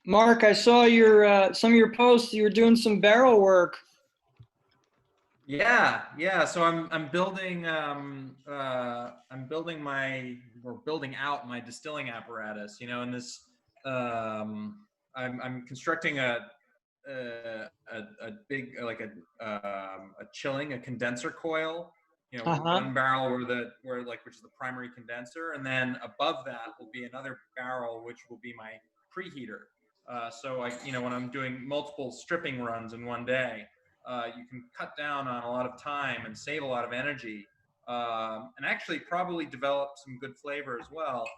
Mark, I saw your some of your posts. You were doing some barrel work. Yeah. So I'm building we're building out my distilling apparatus. You know, in this I'm constructing a big a condenser coil. You know, Uh-huh. one barrel which is the primary condenser, and then above that will be another barrel which will be my preheater. When I'm doing multiple stripping runs in one day, you can cut down on a lot of time and save a lot of energy, and actually probably develop some good flavor as well,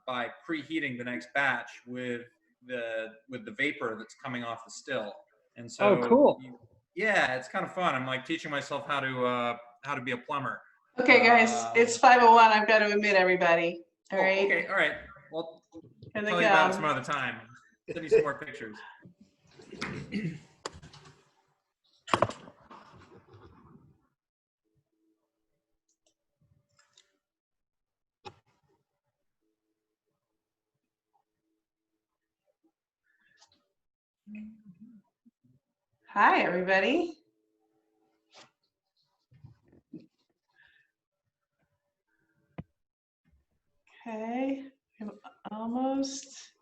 by preheating the next batch with the vapor that's coming off the still. And Oh, so, cool. yeah, it's kind of fun. I'm like teaching myself how to be a plumber. Okay, guys, it's 5:01. I've got to admit, everybody. All right. Okay, all right. Well, Here they tell you about it come. some other time. Send you some more pictures. Hi, everybody. Okay, we have almost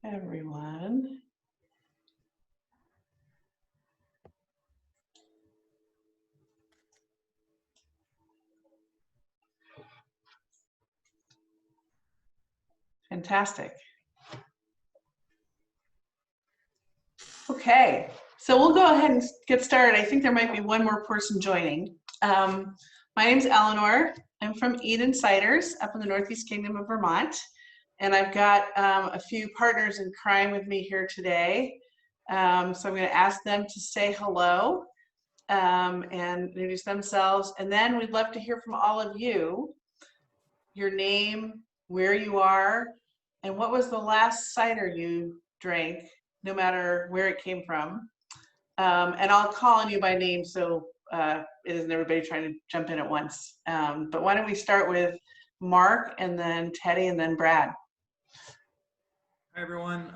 everyone. Fantastic. Okay, so we'll go ahead and get started. I think there might be one more person joining. My name's Eleanor. I'm from Eden Ciders up in the Northeast Kingdom of Vermont. And I've got a few partners in crime with me here today. So I'm going to ask them to say hello and introduce themselves. And then we'd love to hear from all of you, your name, where you are, and what was the last cider you drank, no matter where it came from. And I'll call on you by name so it isn't everybody trying to jump in at once. But why don't we start with Mark and then Teddy and then Brad. Hi everyone,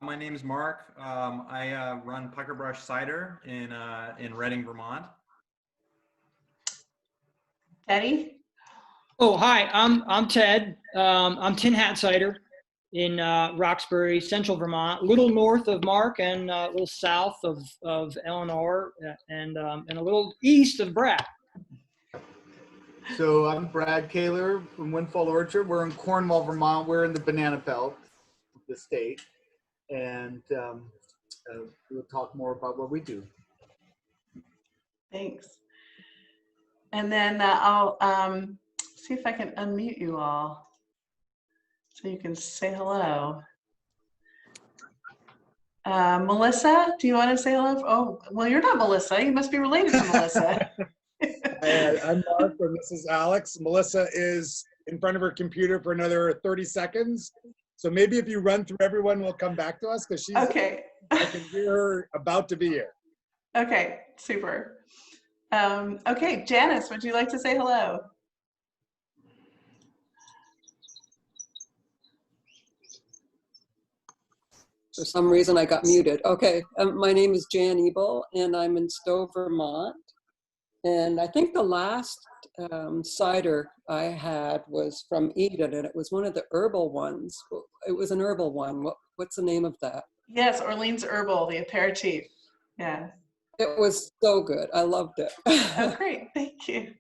my name is Mark. I run Puckerbrush Cider in Reading, Vermont. Teddy? Oh, hi. I'm Ted. I'm Tin Hat Cider in Roxbury, Central Vermont, a little north of Mark and a little south of Eleanor, and a little east of Brad. So I'm Brad Koehler from Windfall Orchard. We're in Cornwall, Vermont. We're in the banana belt of the state, and we'll talk more about what we do. Thanks. And then I'll see if I can unmute you all so you can say hello. Melissa, do you want to say hello? Oh, well, you're not Melissa. You must be related to Melissa. I'm Mark, and this is Alex. Melissa is in front of her computer for another 30 seconds. So maybe if you run through everyone, we'll come back to us because she's, okay. I can hear her about to be here. Okay, super. Okay, Janice, would you like to say hello? For some reason I got muted. Okay, my name is Jan Ebel and I'm in Stowe, Vermont. And I think the last cider I had was from Eden, and it was one of the herbal ones. It was an herbal one. What's the name of that? Yes, Orleans Herbal, the aperitif. Yeah. It was so good. I loved it. Oh, great. Thank you.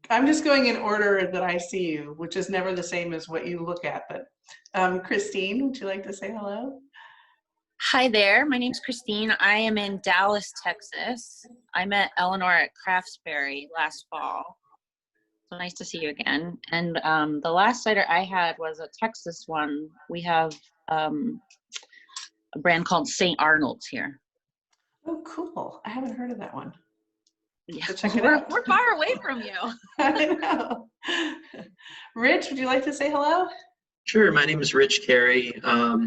I'm just going in order that I see you, which is never the same as what you look at. But Christine, would you like to say hello? Hi there. My name's Christine. I am in Dallas, Texas. I met Eleanor at Craftsberry last fall. So nice to see you again. And the last cider I had was a Texas one. We have a brand called St. Arnold's here. Oh, cool. I haven't heard of that one. Yeah, So check it out. We're far away from you. I know. Rich, would you like to say hello? Sure. My name is Rich Carey. I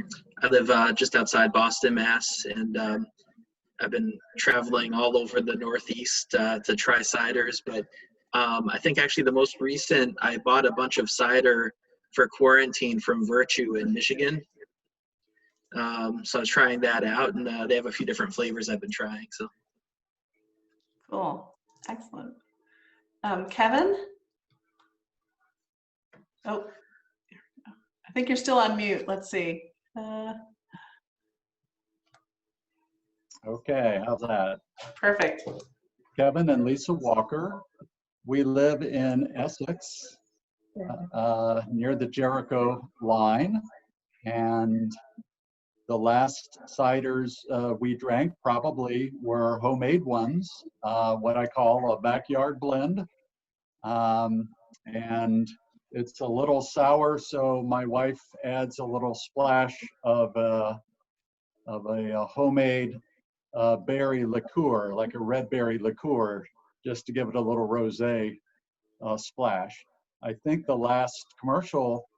live just outside Boston, Mass, and I've been traveling all over the Northeast to try ciders. But I think actually the most recent, I bought a bunch of cider for quarantine from Virtue in Michigan. So I was trying that out, and they have a few different flavors I've been trying. So Cool. Excellent. Kevin? Oh, I think you're still on mute. Let's see. Okay, how's that? Perfect. Kevin and Lisa Walker. We live in Essex, near the Jericho line. And the last ciders we drank probably were homemade ones, what I call a backyard blend. And it's a little sour, so my wife adds a little splash of a homemade berry liqueur, like a red berry liqueur, just to give it a little rosé splash. I think the last commercial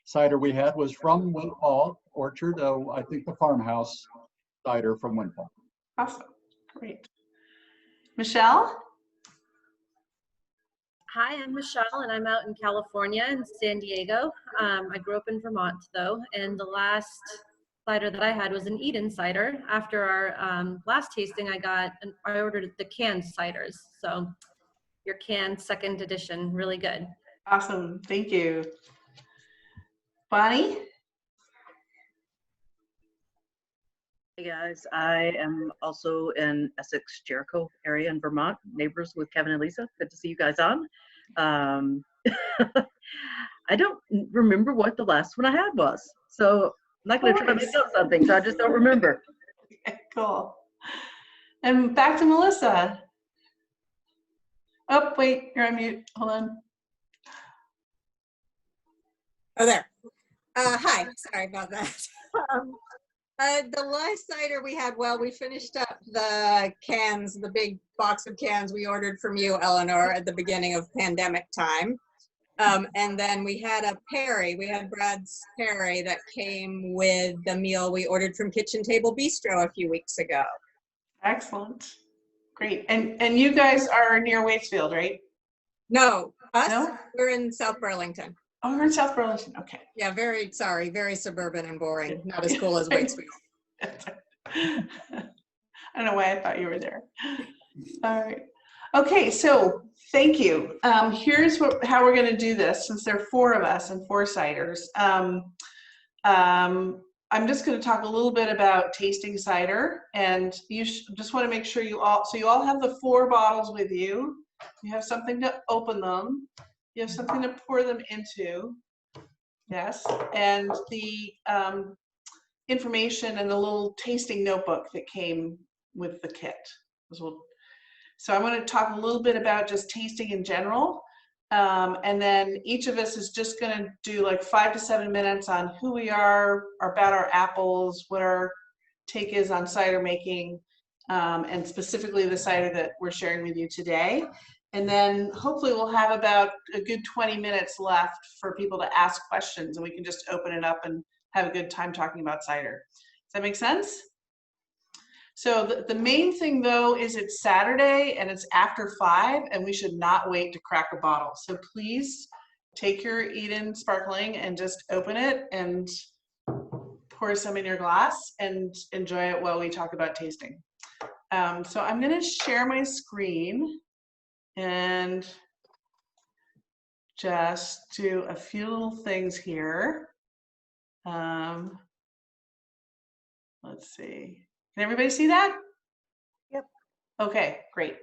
cider we had was from Windfall Orchard. I think the farmhouse cider from Windfall. Awesome. Great. Michelle? Hi, I'm Michelle, and I'm out in California in San Diego. I grew up in Vermont, though, and the last cider that I had was an Eden cider. After our last tasting, I ordered the canned ciders. So your canned second edition, really good. Awesome. Thank you. Bonnie? Hey guys, I am also in Essex, Jericho area in Vermont, neighbors with Kevin and Lisa. Good to see you guys on. I don't remember what the last one I had was, so I'm not going to try to make up something, so I just don't remember. Okay, cool. And back to Melissa. Oh, wait, you're on mute. Hold on. Oh, there. Hi, sorry about that. The last cider we had, well, we finished up the cans, the big box of cans we ordered from you, Eleanor, at the beginning of pandemic time. And then we had a Perry, we had Brad's Perry that came with the meal we ordered from Kitchen Table Bistro a few weeks ago. Excellent. Great. And you guys are near Waitsfield, right? No, us? No? We're in South Burlington. Oh, we're in South Burlington. Okay. Yeah, very suburban and boring. Not as cool as Waitsfield. I don't know why I thought you were there. All right. Okay, so thank you. Here's how we're going to do this, since there are 4 of us and 4 ciders. I'm just going to talk a little bit about tasting cider, and you just want to make sure you all have the 4 bottles with you. You have something to open them. You have something to pour them into. Yes, and the information and the little tasting notebook that came with the kit. So I want to talk a little bit about just tasting in general. And then each of us is just going to do like 5 to 7 minutes on who we are, about our apples, what our take is on cider making, and specifically the cider that we're sharing with you today. And then hopefully we'll have about a good 20 minutes left for people to ask questions, and we can just open it up and have a good time talking about cider. Does that make sense? So the main thing though is it's Saturday and it's after 5, and we should not wait to crack a bottle. So please take your Eden Sparkling and just open it and pour some in your glass and enjoy it while we talk about tasting. So I'm going to share my screen and just do a few little things here. Let's see. Can everybody see that? Yep. Okay, great.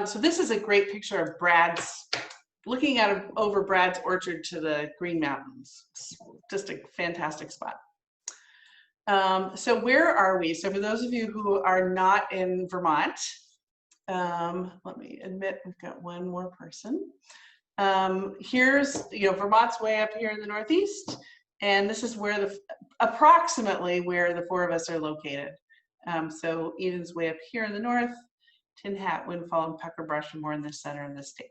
So this is a great picture of Brad's, looking out over Brad's orchard to the Green Mountains. It's just a fantastic spot. So where are we? So for those of you who are not in Vermont, let me admit we've got one more person. Here's, Vermont's way up here in the Northeast, and this is where approximately where the 4 of us are located. So Eden's way up here in the north, Tin Hat, Windfall, and Puckerbrush, and more in the center of the state.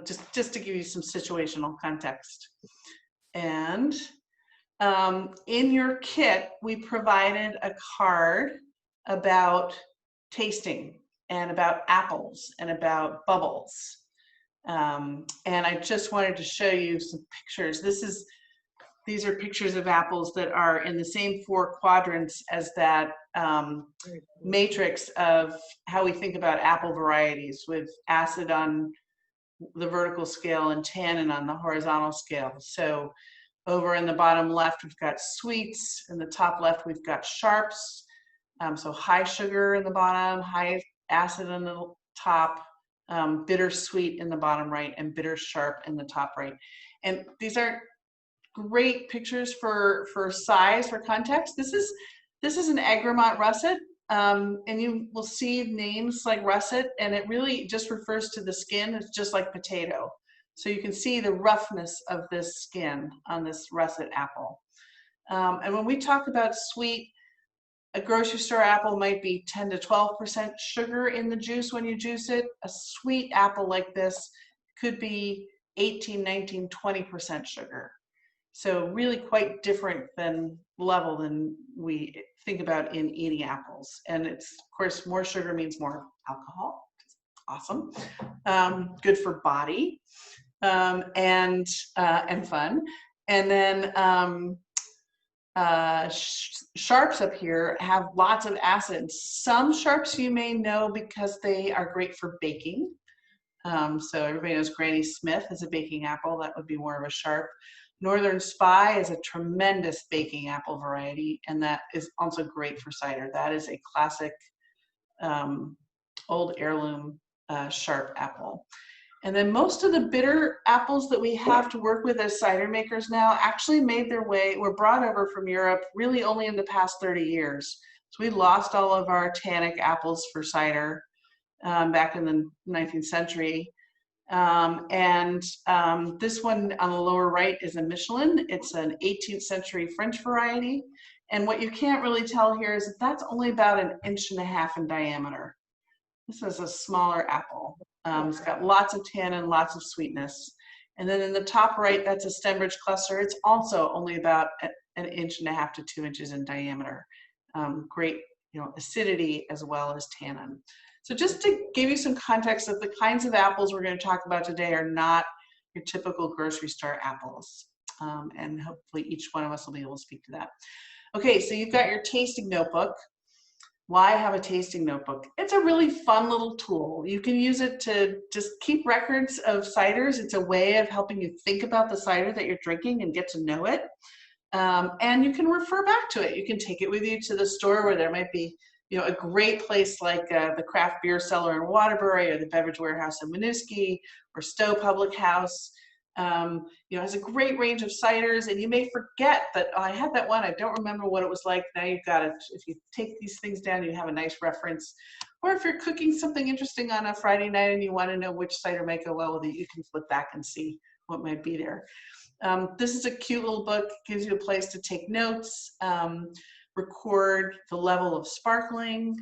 Just to give you some situational context. And in your kit, we provided a card about tasting and about apples and about bubbles. And I just wanted to show you some pictures. This is these are pictures of apples that are in the same 4 quadrants as that matrix of how we think about apple varieties, with acid on the vertical scale and tannin on the horizontal scale. So over in the bottom left, we've got sweets. In the top left, we've got sharps. So high sugar in the bottom, high acid in the top, bitter sweet in the bottom right, and bitter sharp in the top right. And these are great pictures for size, for context. This is an Egremont russet, and you will see names like russet, and it really just refers to the skin. It's just like potato. So you can see the roughness of this skin on this russet apple. And when we talk about sweet, a grocery store apple might be 10 to 12% sugar in the juice when you juice it. A sweet apple like this could be 18, 19, 20% sugar. So really quite different level than we think about in eating apples. And it's, of course, more sugar means more alcohol. Awesome. Good for body and fun. And then sharps up here have lots of acids. Some sharps you may know because they are great for baking. So everybody knows Granny Smith is a baking apple. That would be more of a sharp. Northern Spy is a tremendous baking apple variety, and that is also great for cider. That is a classic old heirloom sharp apple. And then most of the bitter apples that we have to work with as cider makers now actually made their way, were brought over from Europe really only in the past 30 years. So we lost all of our tannic apples for cider back in the 19th century. This one on the lower right is a Michelin. It's an 18th century French variety. And what you can't really tell here is that that's only about 1.5 inches in diameter. This is a smaller apple. It's got lots of tannin, lots of sweetness. And then in the top right, that's a Stembridge cluster. It's also only about 1.5 inches to 2 inches in diameter. Great, acidity as well as tannin. So just to give you some context of the kinds of apples we're going to talk about today are not your typical grocery store apples. And hopefully each one of us will be able to speak to that. Okay, so you've got your tasting notebook. Why have a tasting notebook? It's a really fun little tool. You can use it to just keep records of ciders. It's a way of helping you think about the cider that you're drinking and get to know it. And you can refer back to it. You can take it with you to the store where there might be a great place like the Craft Beer Cellar in Waterbury, or the Beverage Warehouse in Winooski, or Stowe Public House. Has a great range of ciders, and you may forget that, oh, I had that one, I don't remember what it was like. Now you've got it. If you take these things down, you have a nice reference. Or if you're cooking something interesting on a Friday night and you want to know which cider might go well with it, you can flip back and see what might be there. This is a cute little book. Gives you a place to take notes, record the level of sparkling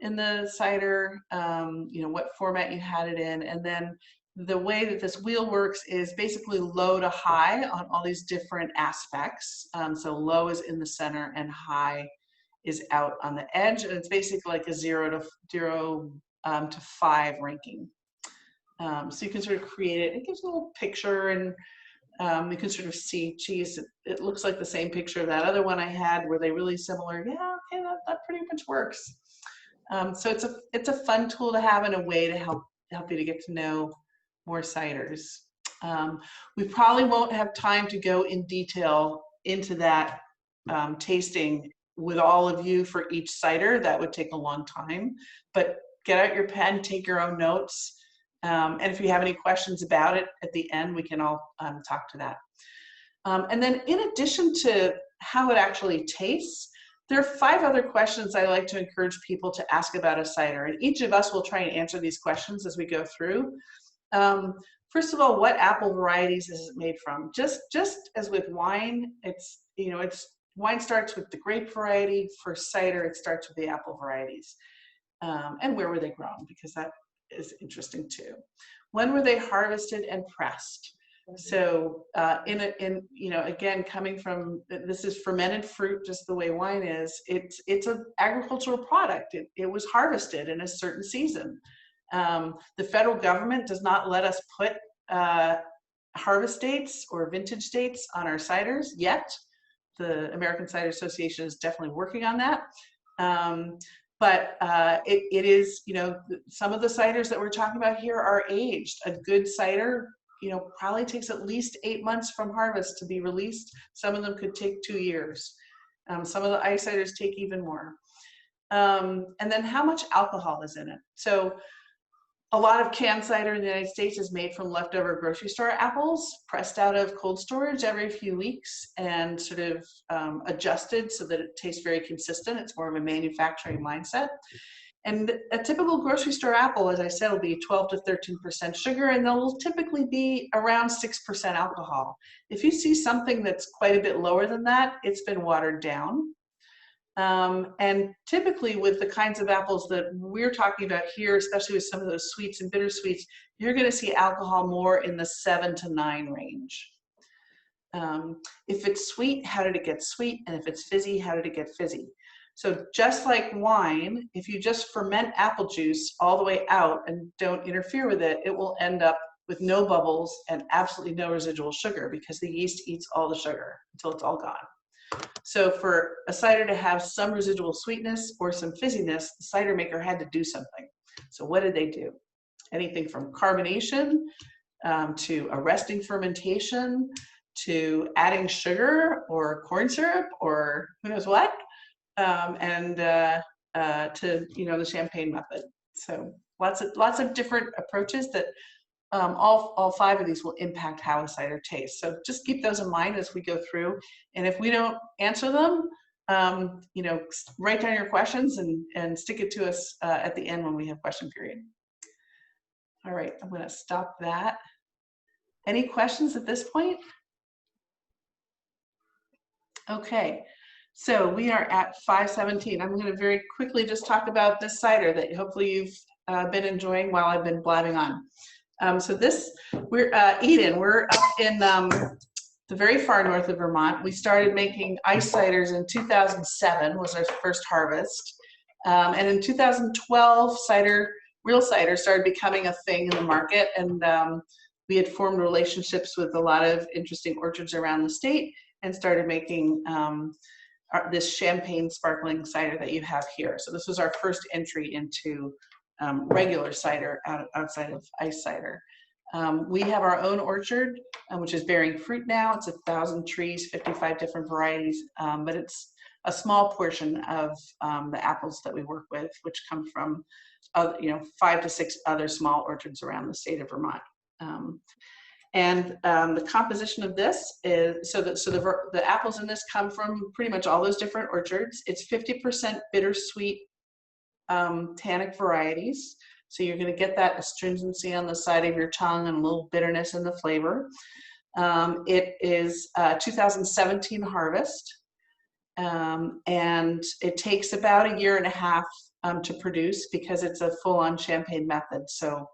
in the cider, what format you had it in, and then the way that this wheel works is basically low to high on all these different aspects. So low is in the center and high is out on the edge, and it's basically like a 0 to 5 ranking. So you can sort of create it. It gives a little picture, and you can sort of see, geez, it looks like the same picture of that other one I had. Were they really similar? Yeah, okay, that pretty much works. So it's a fun tool to have, and a way to help you to get to know more ciders. We probably won't have time to go in detail into that tasting with all of you for each cider. That would take a long time, but get out your pen, take your own notes. And if you have any questions about it at the end, we can all talk to that. And then in addition to how it actually tastes, there are 5 other questions I like to encourage people to ask about a cider. And each of us will try and answer these questions as we go through. First of all, what apple varieties is it made from? Just as with wine, wine starts with the grape variety. For cider, it starts with the apple varieties. And where were they grown? Because that is interesting too. When were they harvested and pressed? So again, coming from, this is fermented fruit, just the way wine is. It's an agricultural product. It was harvested in a certain season. The federal government does not let us put harvest dates or vintage dates on our ciders yet. The American Cider Association is definitely working on that. But it is, you know, some of the ciders that we're talking about here are aged. A good cider, you know, probably takes at least 8 months from harvest to be released. Some of them could take 2 years. Some of the ice ciders take even more. And then how much alcohol is in it? So a lot of canned cider in the United States is made from leftover grocery store apples, pressed out of cold storage every few weeks and sort of adjusted so that it tastes very consistent. It's more of a manufacturing mindset. And a typical grocery store apple, as I said, will be 12 to 13% sugar, and they'll typically be around 6% alcohol. If you see something that's quite a bit lower than that, it's been watered down. And typically with the kinds of apples that we're talking about here, especially with some of those sweets and bittersweets, you're going to see alcohol more in the 7 to 9 range. If it's sweet, how did it get sweet? And if it's fizzy, how did it get fizzy? So just like wine, if you just ferment apple juice all the way out and don't interfere with it, it will end up with no bubbles and absolutely no residual sugar because the yeast eats all the sugar until it's all gone. So for a cider to have some residual sweetness or some fizziness, the cider maker had to do something. So what did they do? Anything from carbonation to arresting fermentation to adding sugar or corn syrup or who knows what, to, you know, the champagne method. So lots of different approaches that all 5 of these will impact how a cider tastes. So just keep those in mind as we go through. And if we don't answer them, you know, write down your questions and stick it to us at the end when we have question period. All right, I'm going to stop that. Any questions at this point? Okay, so we are at 5:17. I'm going to very quickly just talk about this cider that hopefully you've been enjoying while I've been blabbing on. So this, we're Eden. We're up in the very far north of Vermont. We started making ice ciders in 2007 was our first harvest. And in 2012, real cider started becoming a thing in the market. And we had formed relationships with a lot of interesting orchards around the state and started making this champagne sparkling cider that you have here. So this was our first entry into regular cider outside of ice cider. We have our own orchard, which is bearing fruit now. It's 1,000 trees, 55 different varieties, but it's a small portion of the apples that we work with, which come from, 5 to 6 other small orchards around the state of Vermont. The composition of this is, the apples in this come from pretty much all those different orchards. It's 50% bittersweet tannic varieties. So you're going to get that astringency on the side of your tongue and a little bitterness in the flavor. It is 2017 harvest. And it takes about 1.5 years to produce because it's a full-on champagne method. So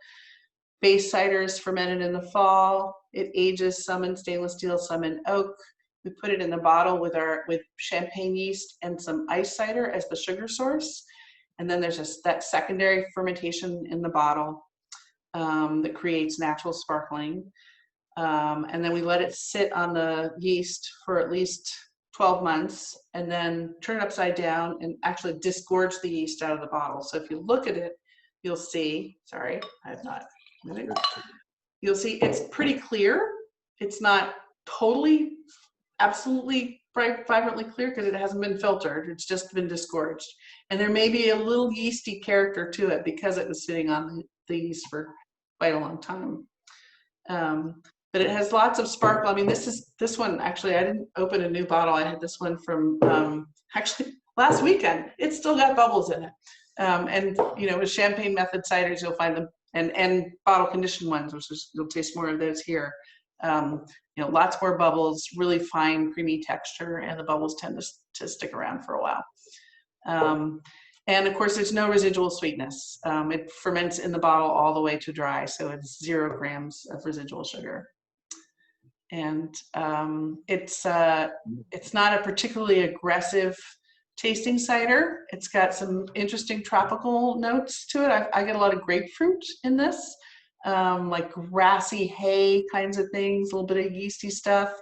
base cider is fermented in the fall. It ages some in stainless steel, some in oak. We put it in the bottle with champagne yeast and some ice cider as the sugar source. And then there's that secondary fermentation in the bottle that creates natural sparkling. And then we let it sit on the yeast for at least 12 months and then turn it upside down and actually disgorge the yeast out of the bottle. So if you look at it, you'll see, sorry, I have not, you'll see it's pretty clear. It's not totally, absolutely vibrantly clear because it hasn't been filtered. It's just been disgorged. And there may be a little yeasty character to it because it was sitting on the yeast for quite a long time. But it has lots of sparkle. I mean, this one, actually, I didn't open a new bottle. I had this one from actually last weekend. It's still got bubbles in it. And, you know, with champagne method ciders, you'll find them, and bottle conditioned ones, which is, you'll taste more of those here. You know, lots more bubbles, really fine, creamy texture, and the bubbles tend to stick around for a while. And of course, there's no residual sweetness. It ferments in the bottle all the way to dry, so it's 0 grams of residual sugar. And it's not a particularly aggressive tasting cider. It's got some interesting tropical notes to it. I get a lot of grapefruit in this. like grassy hay kinds of things, a little bit of yeasty stuff.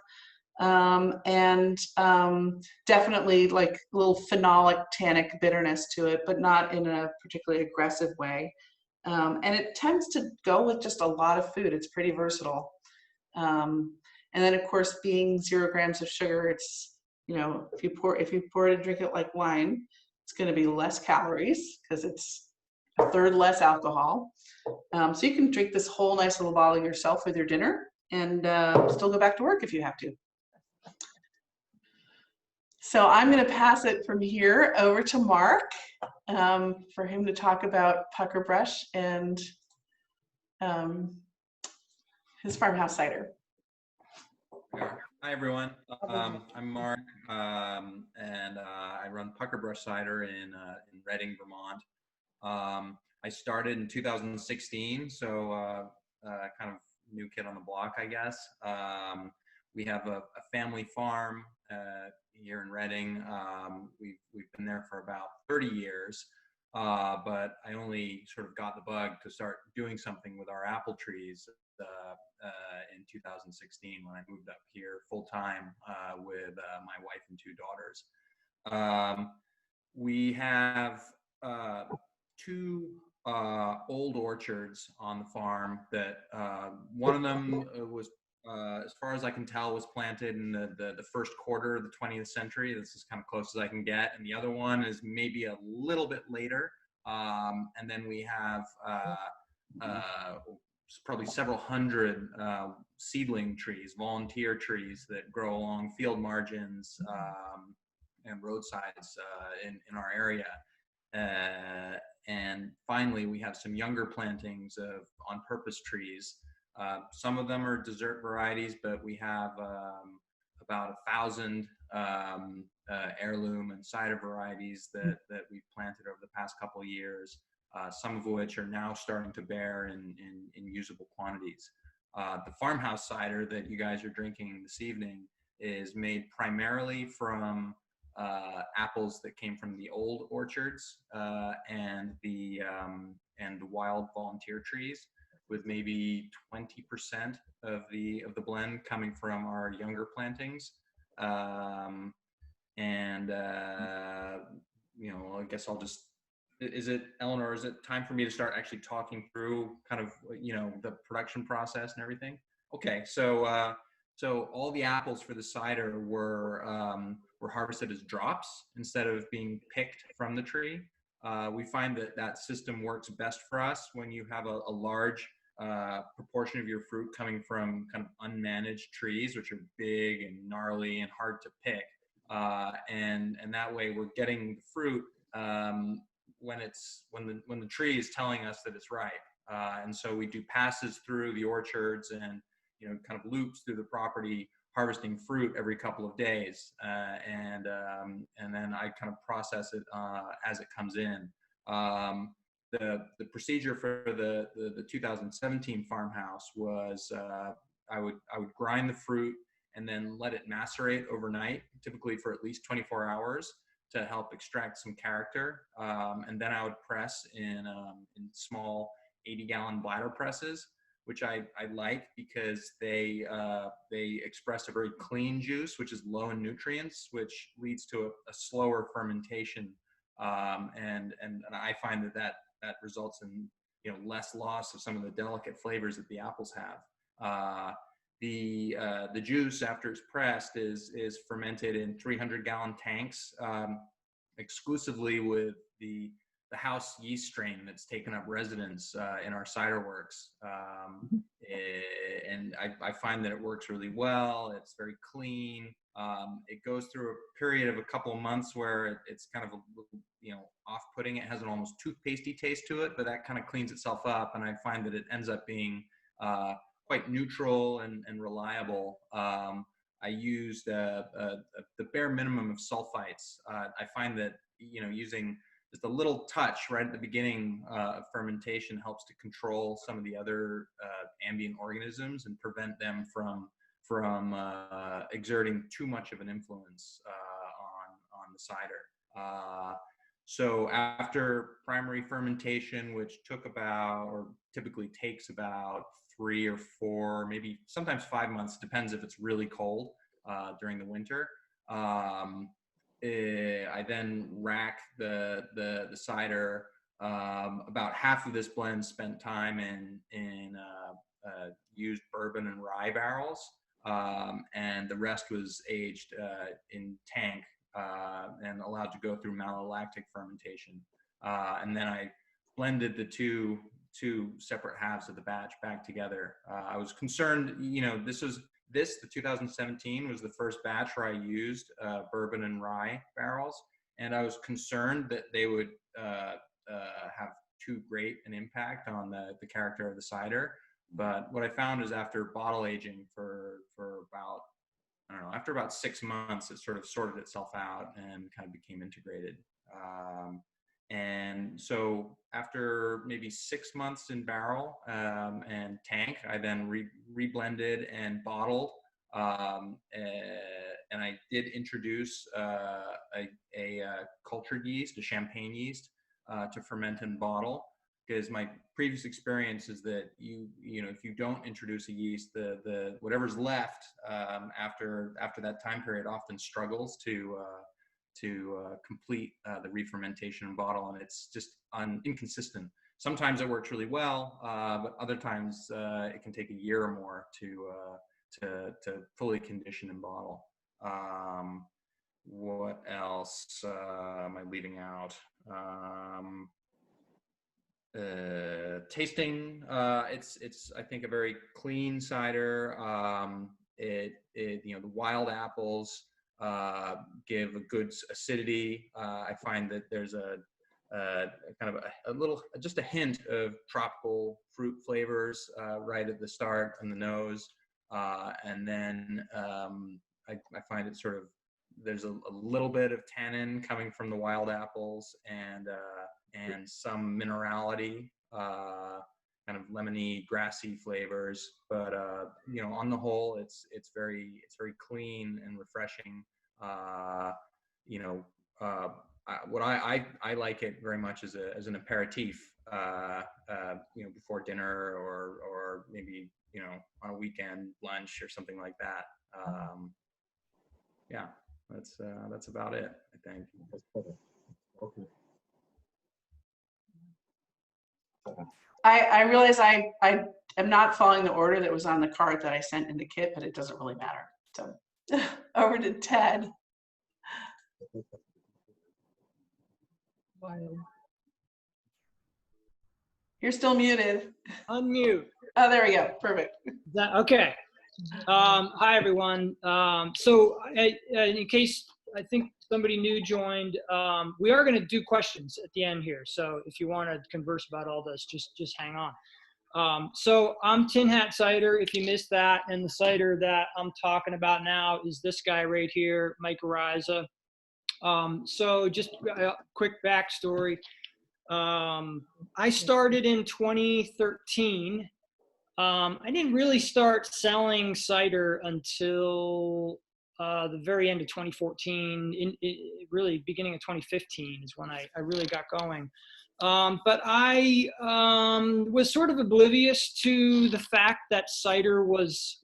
And definitely like a little phenolic tannic bitterness to it, but not in a particularly aggressive way. And it tends to go with just a lot of food. It's pretty versatile. And then of course, being 0 grams of sugar, it's, you know, if you pour it and drink it like wine, it's going to be less calories because it's a third less alcohol. So you can drink this whole nice little bottle yourself with your dinner and still go back to work if you have to. So I'm going to pass it from here over to Mark for him to talk about Puckerbrush and his farmhouse cider. Hi, everyone. I'm Mark, and I run Puckerbrush Cider in Reading, Vermont. I started in 2016, so kind of new kid on the block, I guess. We have a family farm here in Reading. We've been there for about 30 years, but I only sort of got the bug to start doing something with our apple trees in 2016 when I moved up here full time with my wife and 2 daughters. We have 2 old orchards on the farm that one of them was, as far as I can tell, was planted in the first quarter of the 20th century. This is kind of close as I can get. And the other one is maybe a little bit later. And then we have probably several hundred seedling trees, volunteer trees that grow along field margins and roadsides in our area. And finally, we have some younger plantings of on-purpose trees. Some of them are dessert varieties, but we have about 1,000 heirloom and cider varieties that we've planted over the past couple of years. Some of which are now starting to bear in usable quantities. The farmhouse cider that you guys are drinking this evening is made primarily from apples that came from the old orchards and the wild volunteer trees, with maybe 20% of the blend coming from our younger plantings. You know, I guess I'll just. Eleanor, is it time for me to start actually talking through kind of, you know, the production process and everything? Okay, so all the apples for the cider were harvested as drops instead of being picked from the tree. We find that system works best for us when you have a large proportion of your fruit coming from kind of unmanaged trees, which are big and gnarly and hard to pick. And that way we're getting the fruit when the tree is telling us that it's ripe. And so we do passes through the orchards and, you know, kind of loops through the property, harvesting fruit every couple of days. And then I kind of process it as it comes in. The procedure for the 2017 farmhouse was I would grind the fruit and then let it macerate overnight, typically for at least 24 hours, to help extract some character. And then I would press in small 80-gallon bladder presses, which I like because they express a very clean juice, which is low in nutrients, which leads to a slower fermentation. And I find that results in, you know, less loss of some of the delicate flavors that the apples have. The juice, after it's pressed, is fermented in 300-gallon tanks, exclusively with the house yeast strain that's taken up residence in our cider works. And I find that it works really well. It's very clean. It goes through a period of a couple of months where it's kind of a little, you know, off-putting. It has an almost toothpastey taste to it, but that kind of cleans itself up, and I find that it ends up being quite neutral and reliable. I used the bare minimum of sulfites. I find that, you know, using just a little touch right at the beginning of fermentation helps to control some of the other ambient organisms and prevent them from exerting too much of an influence on the cider. So after primary fermentation, which took about, or typically takes about 3 or 4, maybe sometimes 5 months, depends if it's really cold during the winter. I then rack the cider. About half of this blend spent time in used bourbon and rye barrels, and the rest was aged in tank and allowed to go through malolactic fermentation. And then I blended the two separate halves of the batch back together. I was concerned, the 2017 was the first batch where I used bourbon and rye barrels, and I was concerned that they would have too great an impact on the character of the cider. But what I found is after bottle aging for about, I don't know, after about 6 months, it sort of sorted itself out and kind of became integrated. And so after maybe 6 months in barrel and tank, I then reblended and bottled. And I did introduce a cultured yeast, a champagne yeast, to ferment and bottle. Because my previous experience is that if you don't introduce a yeast, the whatever's left after that time period often struggles to complete the re-fermentation and bottle, and it's just inconsistent. Sometimes it works really well, but other times it can take a year or more to fully condition and bottle. What else am I leaving out? Tasting, it's I think a very clean cider. The wild apples give a good acidity. I find that there's a kind of a little, just a hint of tropical fruit flavors right at the start on the nose, and then I find it sort of, there's a little bit of tannin coming from the wild apples, and some minerality, kind of lemony, grassy flavors. But on the whole, it's very clean and refreshing. What I like it very much as an aperitif, before dinner or maybe on a weekend lunch or something like that. Yeah, that's about it, I think. Okay. I realize I am not following the order that was on the card that I sent in the kit, but it doesn't really matter. So over to Ted. You're still muted. Unmute. Oh, there we go. Perfect. Okay. Hi, everyone. So in case I think somebody new joined, we are going to do questions at the end here. So if you want to converse about all this, just hang on. So I'm Tin Hat Cider, if you missed that. And the cider that I'm talking about now is this guy right here, Mike Ariza. So just a quick backstory. I started in 2013. I didn't really start selling cider until the very end of 2014. Really beginning of 2015 is when I really got going. But I was sort of oblivious to the fact that cider was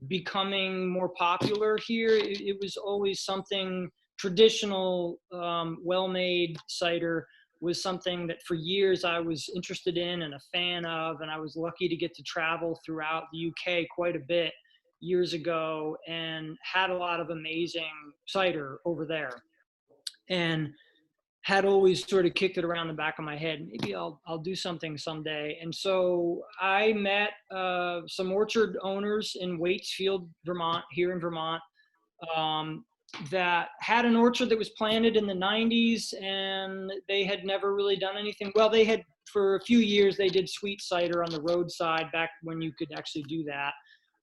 becoming more popular here. It was always something traditional, well-made cider was something that for years I was interested in and a fan of, and I was lucky to get to travel throughout the UK quite a bit years ago and had a lot of amazing cider over there, and had always sort of kicked it around the back of my head, maybe I'll do something someday. And so I met some orchard owners in Waitsfield, Vermont, here in Vermont, that had an orchard that was planted in the 90s, and they had never really done anything. Well, they had, for a few years, they did sweet cider on the roadside back when you could actually do that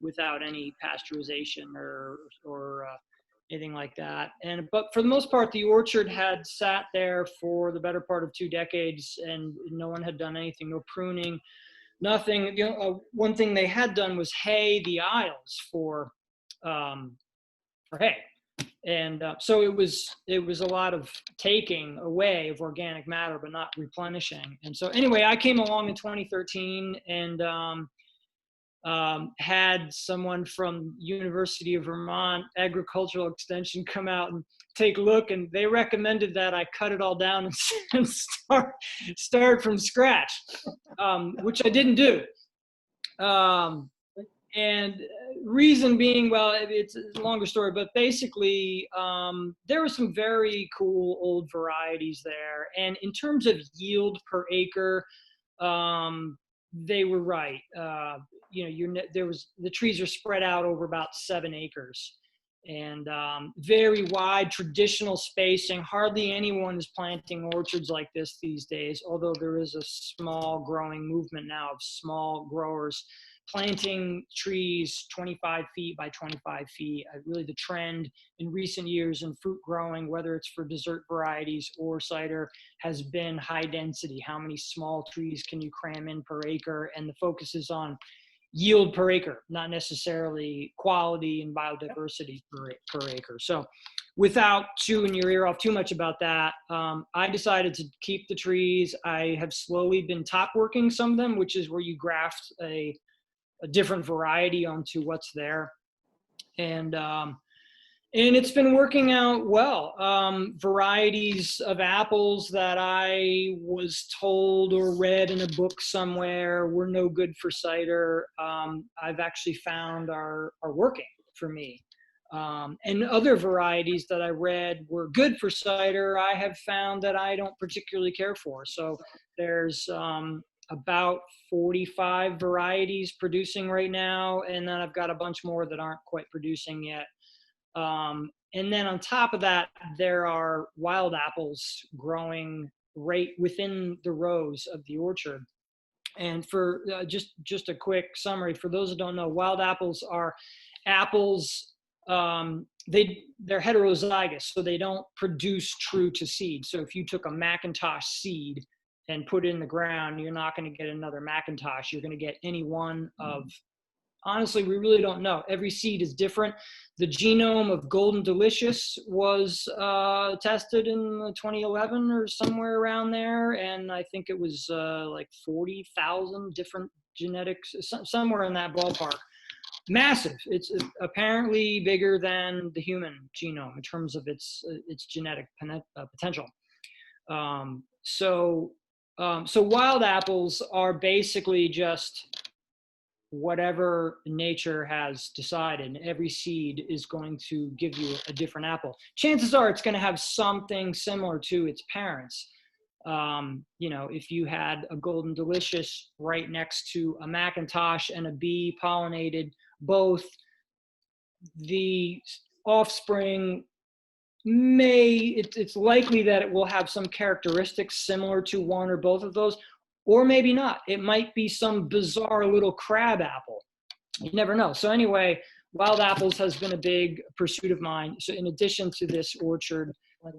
without any pasteurization or anything like that. But for the most part, the orchard had sat there for the better part of 2 decades, and no one had done anything, no pruning, nothing. One thing they had done was hay the aisles for hay. And so it was a lot of taking away of organic matter, but not replenishing. And so anyway, I came along in 2013 and had someone from University of Vermont Agricultural Extension come out and take a look, and they recommended that I cut it all down and start from scratch, which I didn't do. And reason being, well, it's a longer story, but basically there were some very cool old varieties there. And in terms of yield per acre, they were right. The trees are spread out over about 7 acres, and very wide traditional spacing. Hardly anyone is planting orchards like this these days, although there is a small growing movement now of small growers planting trees 25 feet by 25 feet. Really the trend in recent years in fruit growing, whether it's for dessert varieties or cider, has been high density. How many small trees can you cram in per acre? And the focus is on yield per acre, not necessarily quality and biodiversity per acre. So without chewing your ear off too much about that, I decided to keep the trees. I have slowly been top working some of them, which is where you graft a different variety onto what's there. And it's been working out well. Varieties of apples that I was told or read in a book somewhere were no good for cider, I've actually found are working for me. And other varieties that I read were good for cider, I have found that I don't particularly care for. So there's about 45 varieties producing right now, and then I've got a bunch more that aren't quite producing yet. And then on top of that, there are wild apples growing right within the rows of the orchard. And for just a quick summary, for those who don't know, wild apples are apples, they're heterozygous, so they don't produce true to seed. So if you took a Macintosh seed and put it in the ground, you're not going to get another Macintosh. You're going to get any one of, honestly, we really don't know. Every seed is different. The genome of Golden Delicious was tested in 2011 or somewhere around there. And I think it was like 40,000 different genetics, somewhere in that ballpark. Massive. It's apparently bigger than the human genome in terms of its genetic potential. So wild apples are basically just whatever nature has decided. Every seed is going to give you a different apple. Chances are it's going to have something similar to its parents. If you had a Golden Delicious right next to a Macintosh and a bee pollinated both, the offspring it's likely that it will have some characteristics similar to one or both of those, or maybe not. It might be some bizarre little crab apple. You never know. So anyway, wild apples has been a big pursuit of mine. So in addition to this orchard,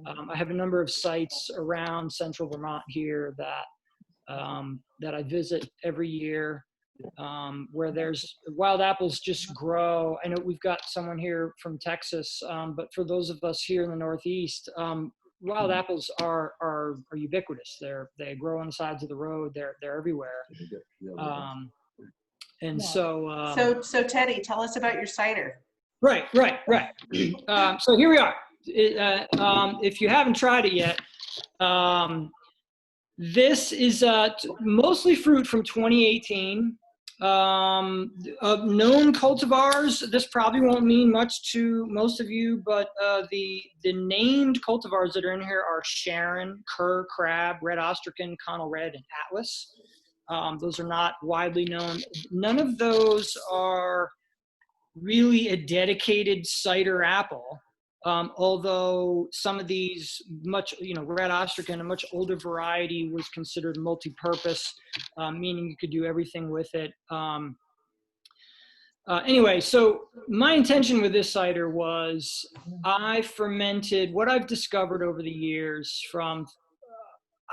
I have a number of sites around central Vermont here that I visit every year, where there's wild apples just grow. I know we've got someone here from Texas, but for those of us here in the Northeast, wild apples are ubiquitous. They grow on the sides of the road. They're everywhere. So Teddy, tell us about your cider. Right. So here we are. If you haven't tried it yet, this is mostly fruit from 2018. Of known cultivars, this probably won't mean much to most of you, but the named cultivars that are in here are Sharon, Kerr, Crab, Red Astrakhan, Connell Red, and Atlas. Those are not widely known. None of those are really a dedicated cider apple. Although some of these Red Astrakhan, a much older variety, was considered multi-purpose, meaning you could do everything with it. Anyway, so my intention with this cider was I fermented what I've discovered over the years from,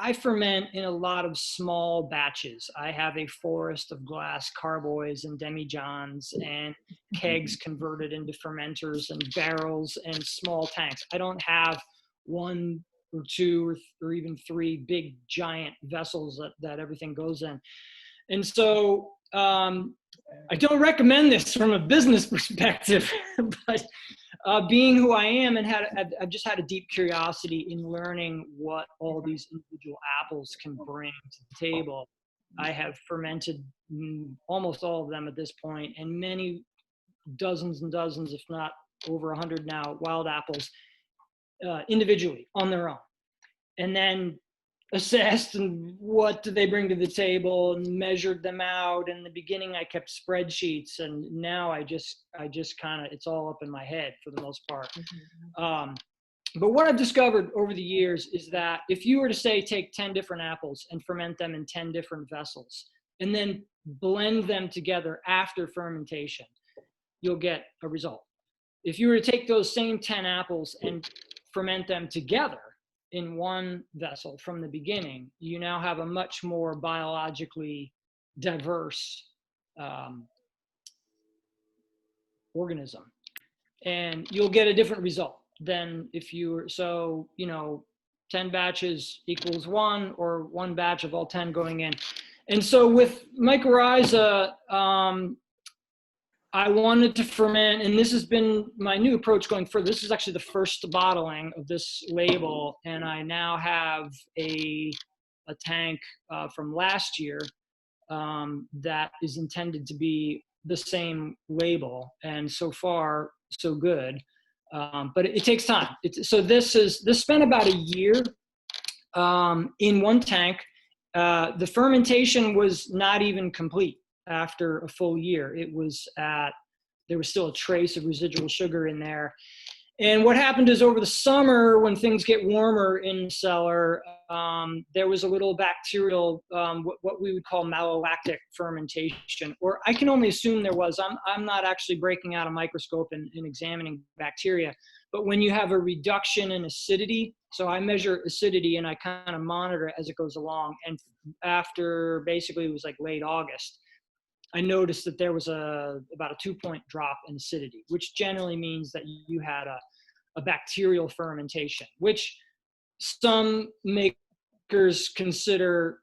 I ferment in a lot of small batches. I have a forest of glass carboys and demijohns and kegs converted into fermenters and barrels and small tanks. I don't have one or two or even three big giant vessels that everything goes in. And so I don't recommend this from a business perspective, but being who I am and I've just had a deep curiosity in learning what all these individual apples can bring to the table. I have fermented almost all of them at this point, and many dozens and dozens, if not over 100 now, wild apples individually on their own. And then assessed and what do they bring to the table and measured them out. In the beginning, I kept spreadsheets, and now I just kind of, it's all up in my head for the most part. But what I've discovered over the years is that if you were to say, take 10 different apples and ferment them in 10 different vessels, and then blend them together after fermentation, you'll get a result. If you were to take those same 10 apples and ferment them together in one vessel from the beginning, you now have a much more biologically diverse organism, and you'll get a different result than if you were, so, 10 batches equals one, or one batch of all 10 going in. And so with mycorrhiza, I wanted to ferment, and this has been my new approach going further. This is actually the first bottling of this label, and I now have a tank from last year that is intended to be the same label, and so far so good. But it takes time. So this spent about a year in one tank. The fermentation was not even complete. After a full year, there was still a trace of residual sugar in there. And what happened is, over the summer, when things get warmer in the cellar, there was a little bacterial, what we would call malolactic fermentation, or I can only assume there was. I'm not actually breaking out a microscope and examining bacteria, but when you have a reduction in acidity, so I measure acidity and I kind of monitor it as it goes along. And after, basically, it was like late August, I noticed that there was about a 2-point drop in acidity, which generally means that you had a bacterial fermentation, which some makers consider,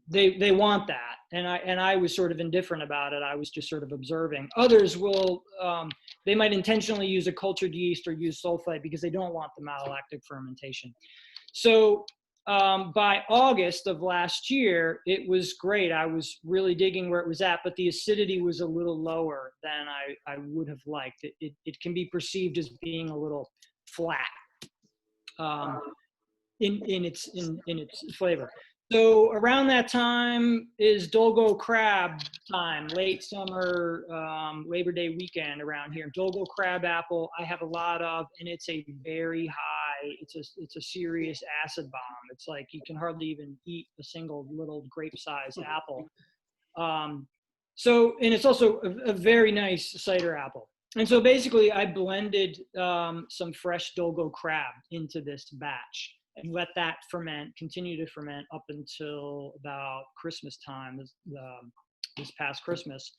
they want that. And I was sort of indifferent about it. I was just sort of observing. Others will, they might intentionally use a cultured yeast or use sulfite because they don't want the malolactic fermentation. So by August of last year, it was great. I was really digging where it was at, but the acidity was a little lower than I would have liked. It can be perceived as being a little flat in its flavor. So around that time is Dolgo crab time, late summer, Labor Day weekend around here. Dolgo crab apple I have a lot of, and it's a very high, it's a serious acid bomb. It's like you can hardly even eat a single little grape-sized apple. So, and it's also a very nice cider apple. And so basically I blended some fresh Dolgo crab into this batch and let that continue to ferment up until about Christmas time, this past Christmas.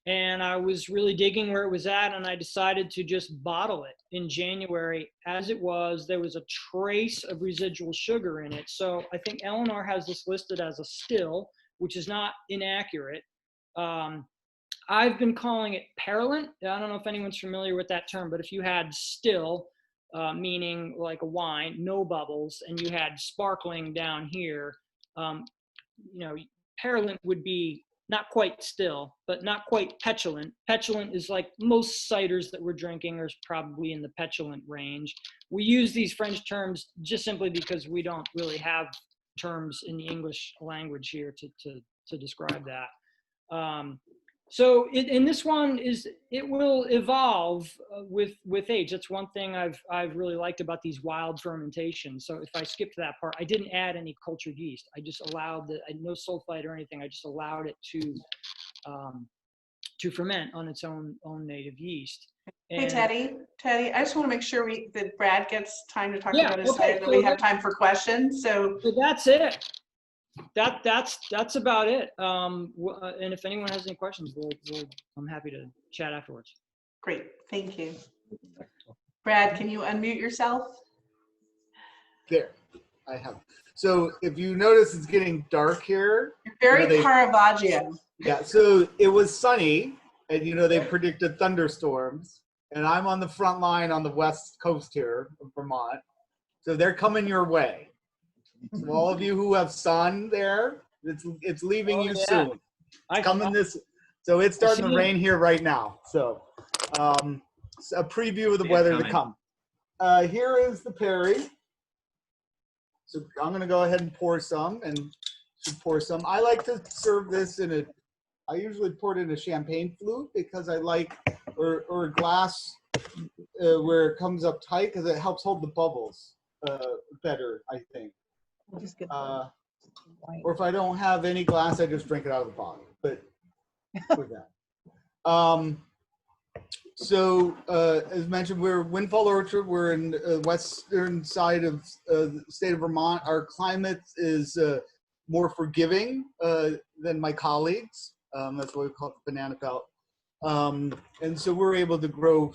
And I was really digging where it was at, and I decided to just bottle it in January as it was. There was a trace of residual sugar in it. So I think Eleanor has this listed as a still, which is not inaccurate. I've been calling it parylent. I don't know if anyone's familiar with that term, but if you had still, meaning like a wine, no bubbles, and you had sparkling down here, parylent would be not quite still, but not quite petulant. Petulant is like most ciders that we're drinking are probably in the petulant range. We use these French terms just simply because we don't really have terms in the English language here to describe that. So and this one it will evolve with age. That's one thing I've really liked about these wild fermentations. So if I skip to that part, I didn't add any cultured yeast. I just allowed no sulfite or anything. I just allowed it to ferment on its own native yeast. Hey, And Teddy, I just want to make sure that Brad gets time to talk yeah, about his okay, cider, that so we have time for questions. So that's it. That's about it. And if anyone has any questions, I'm happy to chat afterwards. great, thank you. Brad, can you unmute yourself? There, I have. So if you notice, it's getting dark here. You're very Caravaggio. Yeah, so it was sunny, and they predicted thunderstorms, and I'm on the front line on the west coast here of Vermont, so they're coming your way. So all of you who have sun there, it's leaving you soon. It's coming so it's starting to rain here right now. So a preview of the weather to come. Here is the Perry. So I'm going to go ahead and pour some, I like to serve this I usually pour it in a champagne flute because I like, or a glass where it comes up tight because it helps hold the bubbles better, I think. Or if I don't have any glass, I just drink it out of the bottle. But with that. So as mentioned, we're Windfall Orchard. We're in the western side of the state of Vermont. Our climate is more forgiving than my colleagues. That's why we call it the banana belt. And so we're able to grow,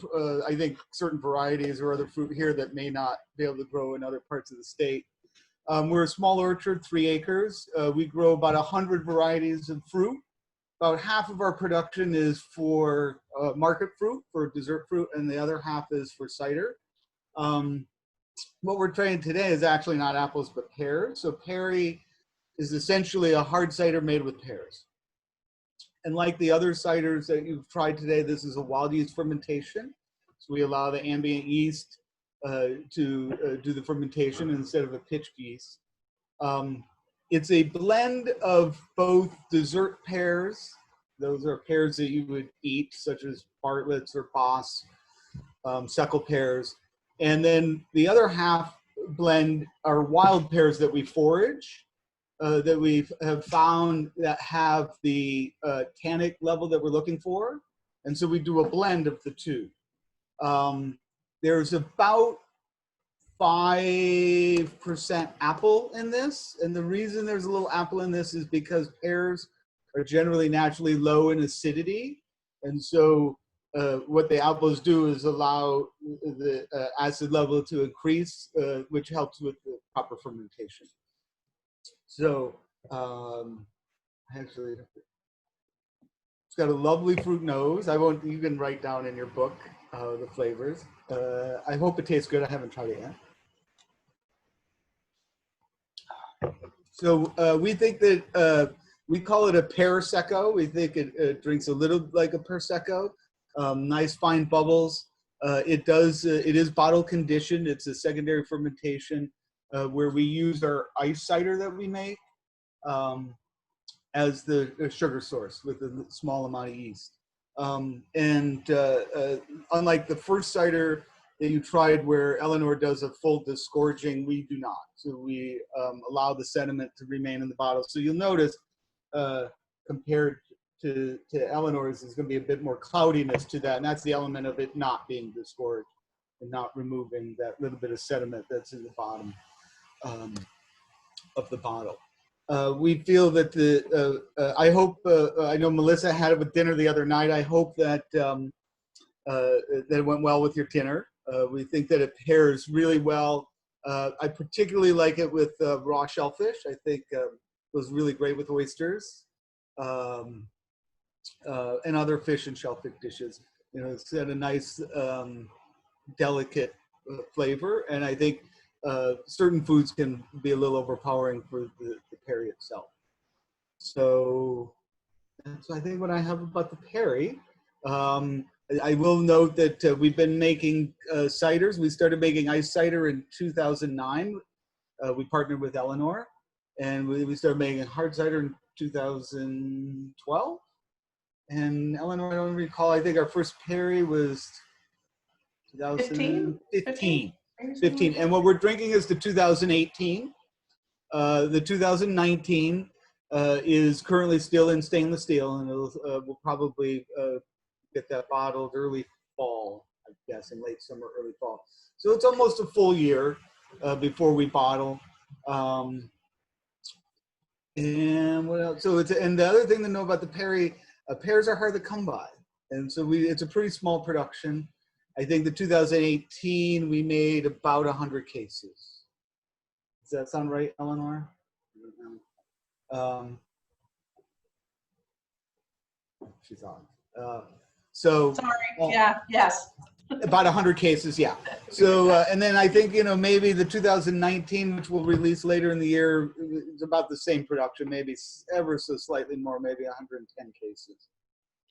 I think, certain varieties or other fruit here that may not be able to grow in other parts of the state. We're a small orchard, 3 acres. We grow about 100 varieties of fruit. About half of our production is for market fruit, for dessert fruit, and the other half is for cider. What we're trying today is actually not apples, but pears. So Perry is essentially a hard cider made with pears. And like the other ciders that you've tried today, this is a wild yeast fermentation. So we allow the ambient yeast to do the fermentation instead of a pitched yeast. It's a blend of both dessert pears. Those are pears that you would eat, such as Bartlett's or Boss, suckle pears. And then the other half blend are wild pears that we forage, that we have found that have the tannic level that we're looking for. And so we do a blend of the two. There's about 5% apple in this, and the reason there's a little apple in this is because pears are generally naturally low in acidity, and so what the apples do is allow the acid level to increase, which helps with the proper fermentation. So actually, it's got a lovely fruit nose. You can write down in your book the flavors. I hope it tastes good. I haven't tried it yet. So we think that we call it a Prosecco. We think it drinks a little like a Prosecco. Nice fine bubbles. It is bottle conditioned. It's a secondary fermentation where we use our ice cider that we make as the sugar source with a small amount of yeast. Unlike the first cider that you tried where Eleanor does a full disgorging, we do not. So we allow the sediment to remain in the bottle. So you'll notice compared to Eleanor's, there's going to be a bit more cloudiness to that. And that's the element of it not being disgorged and not removing that little bit of sediment that's in the bottom of the bottle. We feel that I hope, I know Melissa had it with dinner the other night. I hope that that it went well with your dinner. We think that it pairs really well. I particularly like it with raw shellfish. I think it was really great with oysters and other fish and shellfish dishes. It's got a nice, delicate flavor, and I think certain foods can be a little overpowering for the Perry itself. So that's, I think, what I have about the Perry. I will note that we've been making ciders. We started making ice cider in 2009. We partnered with Eleanor, and we started making hard cider in 2012. And Eleanor, I don't recall, I think our first Perry was 2015. 15. And what we're drinking is the 2018. The 2019 is currently still in stainless steel, and we'll probably get that bottled early fall, I guess, in late summer, early fall. So it's almost a full year before we bottle. And what else? So and the other thing to know about the Perry, pears are hard to come by. And so it's a pretty small production. I think the 2018, we made about 100 cases. Does that sound right, Eleanor? She's on. So Sorry. Yeah. Yes. about 100 cases, yeah. So and then I think maybe the 2019, which we'll release later in the year, is about the same production, maybe ever so slightly more, maybe 110 cases.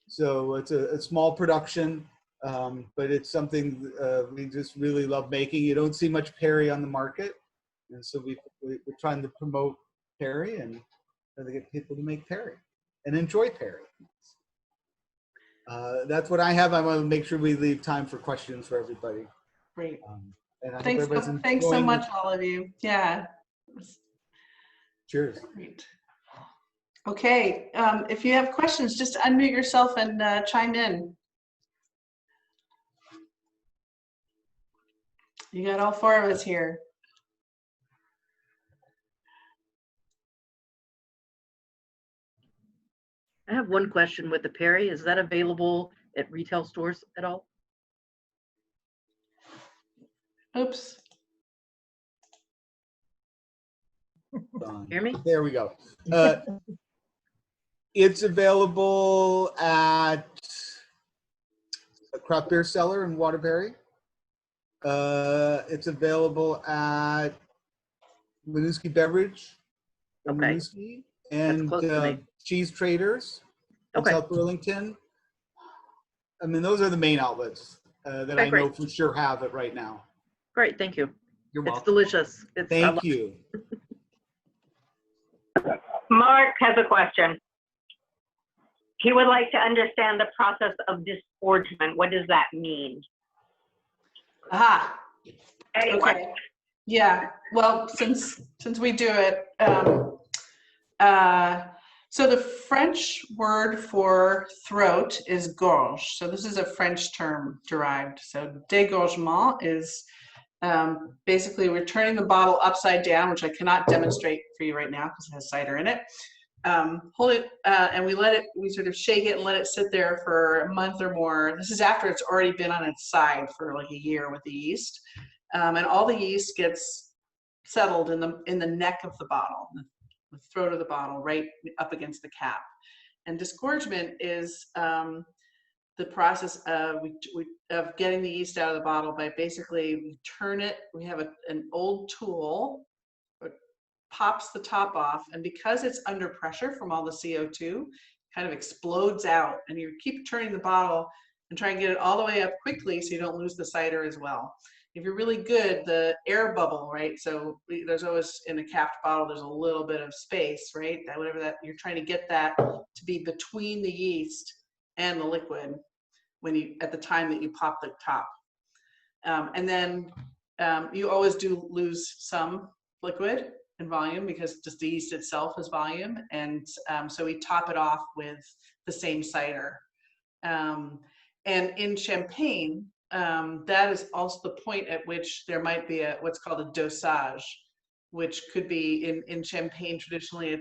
So it's a small production, but it's something we just really love making. You don't see much Perry on the market, and so we're trying to promote Perry and try to get people to make Perry and enjoy Perry. That's what I have. I want to make sure we leave time for questions for everybody. Great. And I hope Thanks so enjoying much, all of you. Yeah. Cheers. Great. Okay. If you have questions, just unmute yourself and chime in. You got all four of us here. I have one question with the Perry. Is that available at retail stores at all? Oops. Hear me? There we go. It's available at a craft beer cellar in Waterbury. It's available at Winooski Beverage, Okay. Winooski, and close to me. Cheese Traders in Okay. South Burlington. I mean, those are the main outlets that Okay, I know great. for sure have it right now. Great, thank you. You're It's welcome. delicious. Thank you. Mark has a question. He would like to understand the process of disgorgement. What does that mean? Aha. Anyway. Okay. Yeah. Well, since we do it, so the French word for throat is gorge. So this is a French term derived. So dégorgement is basically we're turning the bottle upside down, which I cannot demonstrate for you right now because it has cider in it. Hold it and we sort of shake it and let it sit there for a month or more. This is after it's already been on its side for like a year with the yeast. And all the yeast gets settled in the neck of the bottle, the throat of the bottle, right up against the cap. And disgorgement is the process of getting the yeast out of the bottle by basically we turn it. We have an old tool that pops the top off, and because it's under pressure from all the CO2, kind of explodes out. And you keep turning the bottle and try and get it all the way up quickly so you don't lose the cider as well. If you're really good, the air bubble, right? So there's always in a capped bottle, there's a little bit of space, right? That whatever that you're trying to get that to be between the yeast and the liquid when at the time that you pop the top. And then you always do lose some liquid in volume because just the yeast itself is volume. And so we top it off with the same cider. And in Champagne, that is also the point at which there might be what's called a dosage, which could be in Champagne traditionally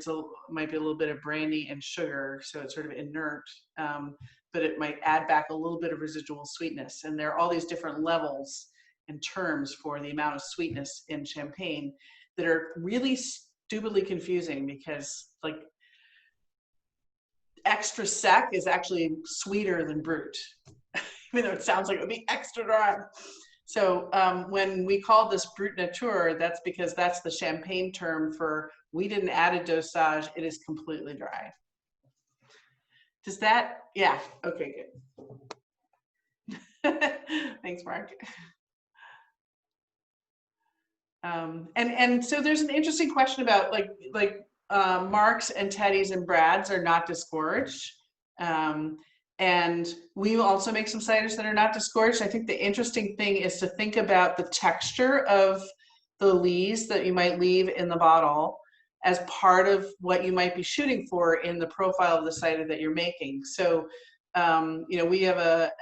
might be a little bit of brandy and sugar, so it's sort of inert, but it might add back a little bit of residual sweetness. And there are all these different levels and terms for the amount of sweetness in Champagne that are really stupidly confusing because like extra sec is actually sweeter than brut. Even though it sounds like it would be extra dry. So when we call this brut nature, that's because that's the Champagne term for we didn't add a dosage, it is completely dry. Does that, yeah, okay, good. Thanks, Mark. And so there's an interesting question about like Mark's and Teddy's and Brad's are not disgorged. And we will also make some ciders that are not disgorged. I think the interesting thing is to think about the texture of the lees that you might leave in the bottle as part of what you might be shooting for in the profile of the cider that you're making. So We have a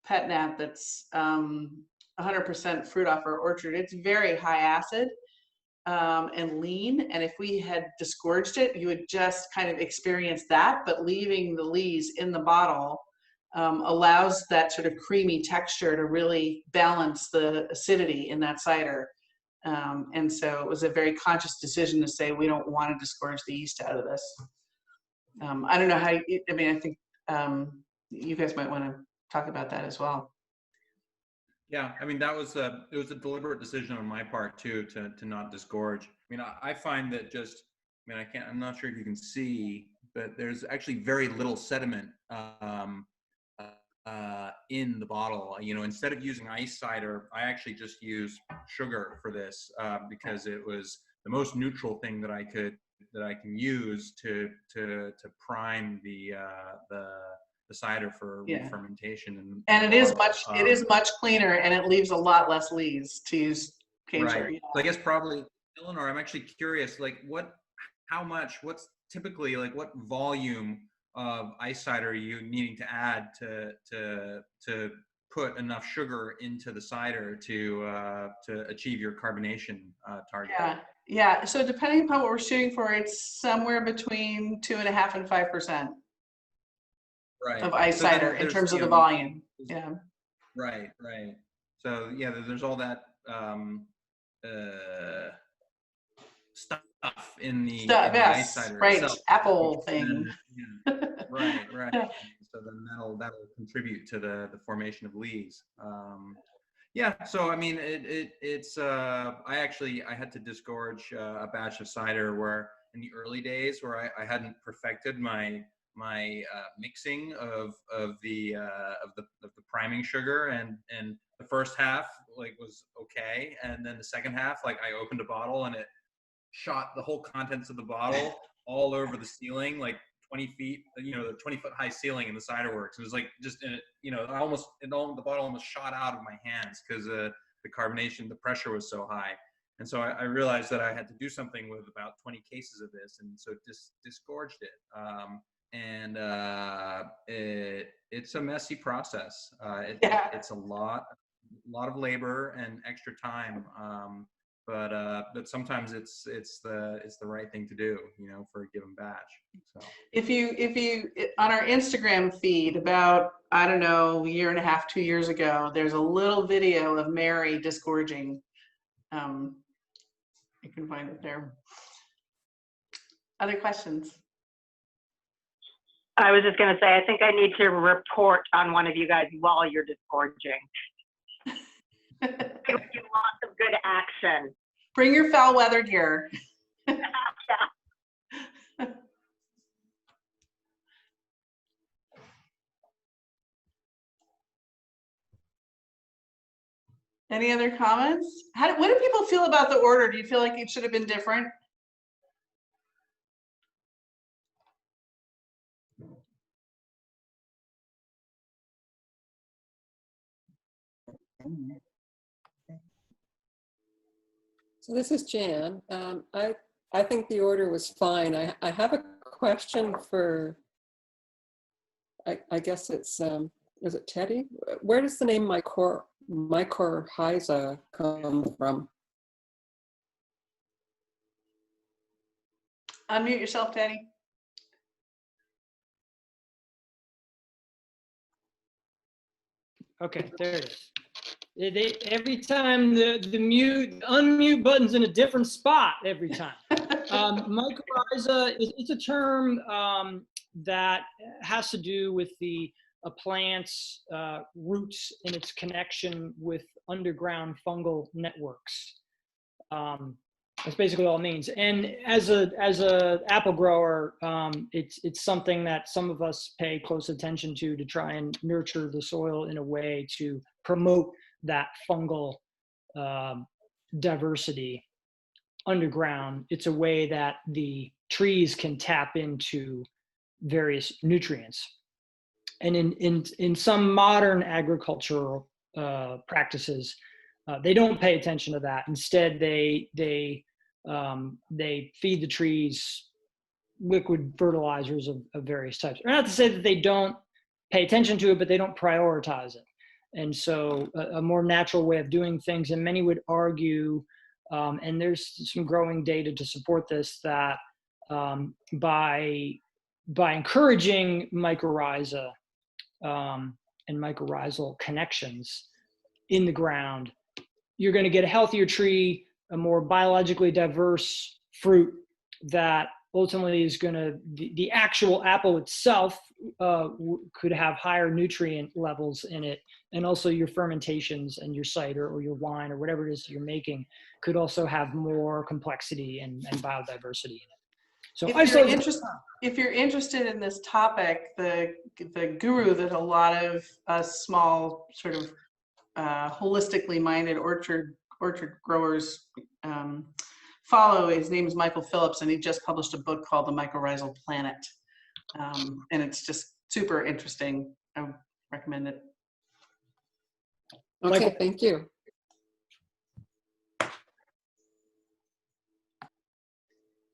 pet nat that's 100% fruit off our orchard. It's very high acid and lean. And if we had disgorged it, you would just kind of experience that, but leaving the lees in the bottle allows that sort of creamy texture to really balance the acidity in that cider. And so it was a very conscious decision to say, we don't want to disgorge the yeast out of this. I don't know how, I think you guys might want to talk about that as well. Yeah, I mean, it was a deliberate decision on my part too, to not disgorge. I mean, I find that I'm not sure if you can see, but there's actually very little sediment in the bottle. Instead of using ice cider, I actually just use sugar for this because it was the most neutral thing that I can use to prime the cider for fermentation. And it is much cleaner, and it leaves a lot less lees, to use cane sugar. Right. So I guess probably, Eleanor, I'm actually curious, what's typically, what volume of ice cider are you needing to add to put enough sugar into the cider to achieve your carbonation target? Yeah. So depending upon what we're shooting for, it's somewhere between 2.5% and 5%. Right. Of ice cider in terms of the volume. Yeah. Right. So yeah, there's all that stuff in the ice cider itself. Apple thing. Right. So then that'll contribute to the formation of lees. So I mean, it's I had to disgorge a batch of cider where in the early days where I hadn't perfected my mixing of the priming sugar, and the first half was okay, and then the second half I opened a bottle and it shot the whole contents of the bottle all over the ceiling, 20 feet, the 20-foot high ceiling in the cider works. It was the bottle almost shot out of my hands because the carbonation, the pressure was so high. And so I realized that I had to do something with about 20 cases of this, and so disgorged it. It's a messy process. It's a lot of labor and extra time. But sometimes it's the right thing to do, for a given batch. So if you on our Instagram feed about, I don't know, a year and a half, 2 years ago, there's a little video of Mary disgorging. You can find it there. Other questions? I was just going to say, I think I need to report on one of you guys while you're disgorging. Give you lots of good action. Bring your foul weather gear. Any other comments? What do people feel about the order? Do you feel like it should have been different? So this is Jan. I think the order was fine. I have a question for, I guess it's, is it Teddy? Where does the name mycorrhiza come from? Unmute yourself, Teddy. Okay, there it is. Every time the unmute button's in a different spot every time. Mycorrhiza, it's a term that has to do with a plant's roots and its connection with underground fungal networks. That's basically all it means. And as a apple grower, it's something that some of us pay close attention to try and nurture the soil in a way to promote that fungal diversity underground. It's a way that the trees can tap into various nutrients. And in some modern agricultural practices, they don't pay attention to that. Instead, they feed the trees liquid fertilizers of various types. Or not to say that they don't pay attention to it, but they don't prioritize it. And so a more natural way of doing things, and many would argue, and there's some growing data to support this, that by encouraging mycorrhiza and mycorrhizal connections in the ground, you're going to get a healthier tree, a more biologically diverse fruit that ultimately is going to, the actual apple itself could have higher nutrient levels in it. And also your fermentations and your cider or your wine or whatever it is you're making could also have more complexity and biodiversity in it. So if you're interested in this topic, the guru that a lot of us small sort of holistically minded orchard growers follow, his name is Michael Phillips, and he just published a book called The Mycorrhizal Planet. And it's just super interesting. I would recommend it. Okay, thank you.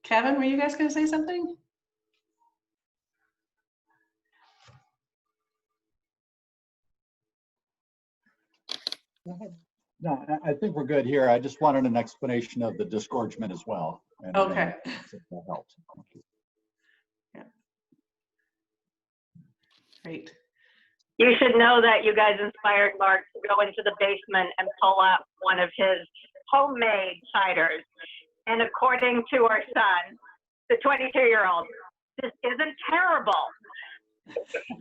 Kevin, were you guys going to say something? No, I think we're good here. I just wanted an explanation of the disgorgement as well. And, okay. That helps. Thank you. Yeah. Great. You should know that you guys inspired Mark to go into the basement and pull out one of his homemade ciders. And according to our son, the 22-year-old, this isn't terrible.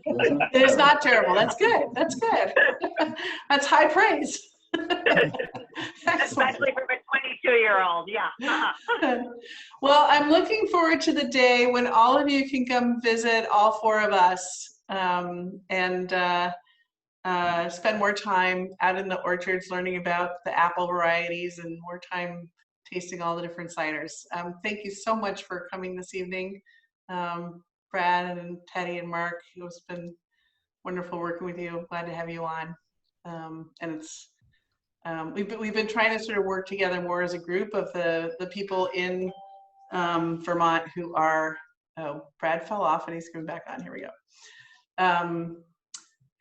It is not terrible. That's good. That's good. That's high praise. Especially for a 22-year-old, yeah. Well, I'm looking forward to the day when all of you can come visit, all four of us, and spend more time out in the orchards learning about the apple varieties and more time tasting all the different ciders. Thank you so much for coming this evening. Brad and Teddy and Mark, it's been wonderful working with you. Glad to have you on. And it's we've been trying to sort of work together more as a group of the people in Vermont who are, oh, Brad fell off and he's coming back on. Here we go.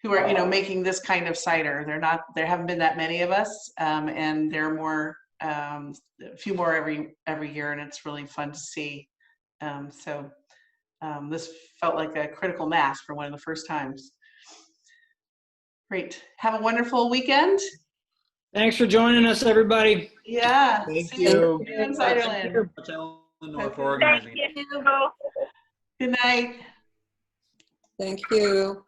Who are, you know, making this kind of cider. There haven't been that many of us, and there are more, a few more every year, and it's really fun to see. This felt like a critical mass for one of the first times. Great. Have a wonderful weekend. Thanks for joining us, everybody. Yeah. Thank See you. you in Ciderland. Eleanor for organizing. Thank you. Good night. Thank you.